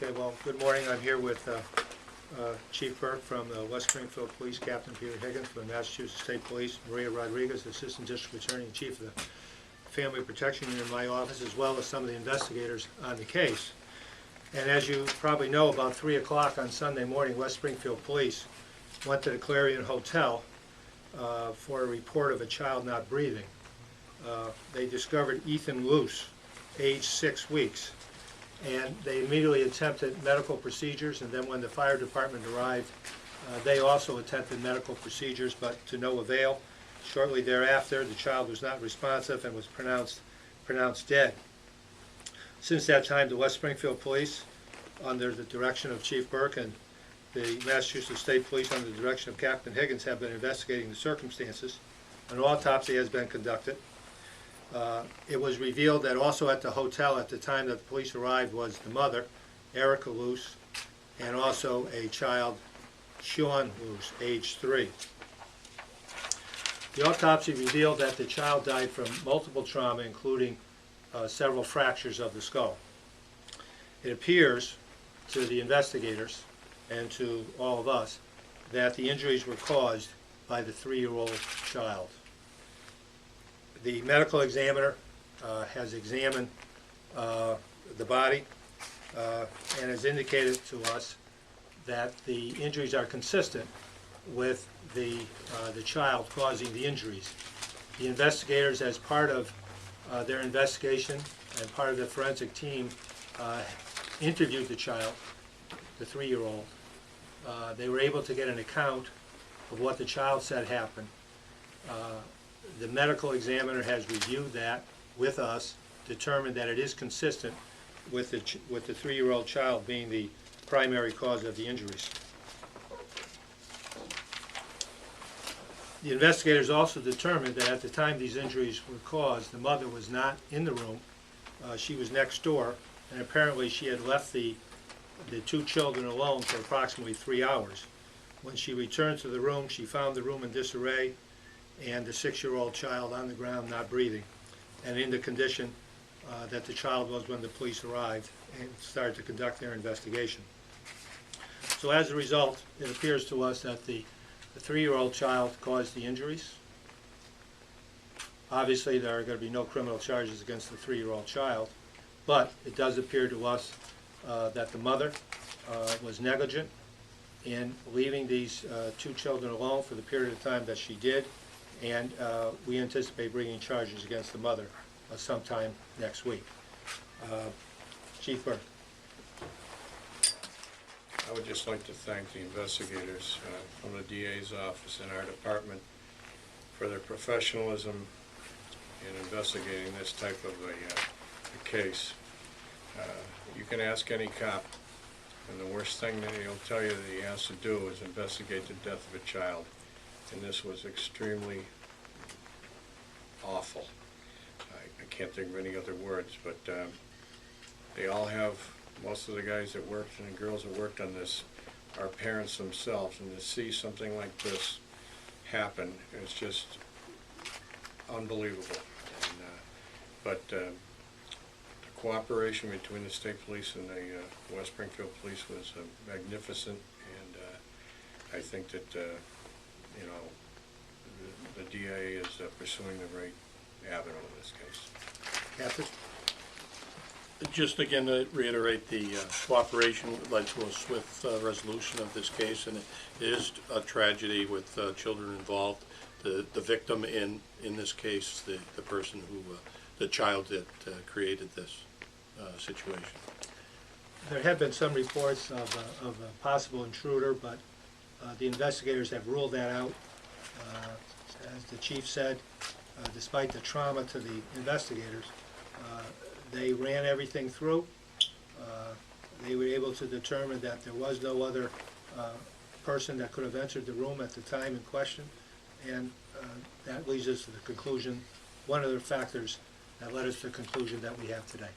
Okay, well, good morning. I'm here with Chief Burke from the West Springf Police, Captain Peter Higgins from the Massachusetts State Police, Maria Rodriguez, Assistant District Attorney and Chief of the Family Protection Unit in my office, as well as some of the investigators on the case. And as you probably know, about 3 o'clock on Sunday morning, West Springf Police went to the Clarion Hotel for a report of a child not breathing. They discovered Ethan Luce, age 6 weeks. And they immediately attempted medical procedures, and then when the fire department arrived, they also attempted medical procedures, but to no avail. Shortly thereafter, the child was not responsive and was pronounced dead. Since that time, the West Springf Police, under the direction of Chief Burke, and the Massachusetts State Police, under the direction of Captain Higgins, have been investigating the circumstances. An autopsy has been conducted. It was revealed that also at the hotel at the time that the police arrived was the mother, Erica Luce, and also a child, Sean Luce, age 3. The autopsy revealed that the child died from multiple trauma, including several fractures of the skull. It appears to the investigators and to all of us that the injuries were caused by the 3-year-old child. The medical examiner has examined the body and has indicated to us that the injuries are consistent with the child causing the injuries. The investigators, as part of their investigation and part of the forensic team, interviewed the child, the 3-year-old. They were able to get an account of what the child said happened. The medical examiner has reviewed that with us, determined that it is consistent with the 3-year-old child being the primary cause of the injuries. The investigators also determined that at the time these injuries were caused, the mother was not in the room. She was next door, and apparently she had left the 2 children alone for approximately 3 hours. When she returned to the room, she found the room in disarray and the 6-year-old child on the ground not breathing, and in the condition that the child was when the police arrived and started to conduct their investigation. So as a result, it appears to us that the 3-year-old child caused the injuries. Obviously, there are going to be no criminal charges against the 3-year-old child, but it does appear to us that the mother was negligent in leaving these 2 children alone for the period of time that she did, and we anticipate bringing charges against the mother sometime next week. Chief Burke. I would just like to thank the investigators from the DA's office and our department for their professionalism in investigating this type of a case. You can ask any cop, and the worst thing that he'll tell you that he has to do is investigate the death of a child. And this was extremely awful. I can't think of any other words, but they all have, most of the guys that worked and the girls that worked on this are parents themselves, and to see something like this happen is just unbelievable. And, the cooperation between the state police and the West Springf Police was magnificent, and I think that you know, the DA is pursuing the right avenue in this case. Captain? Just again to reiterate, the cooperation led to a swift resolution of this case, and it is a tragedy with children involved. The victim in this case, the person who, the child that created this situation. There have been some reports of a possible intruder, but the investigators have ruled that out. As the chief said, despite the trauma to the investigators, they ran everything through. They were able to determine that there was no other person that could have entered the room at the time in question, and that leads us to the conclusion, one of the factors that led us to the conclusion that we have today.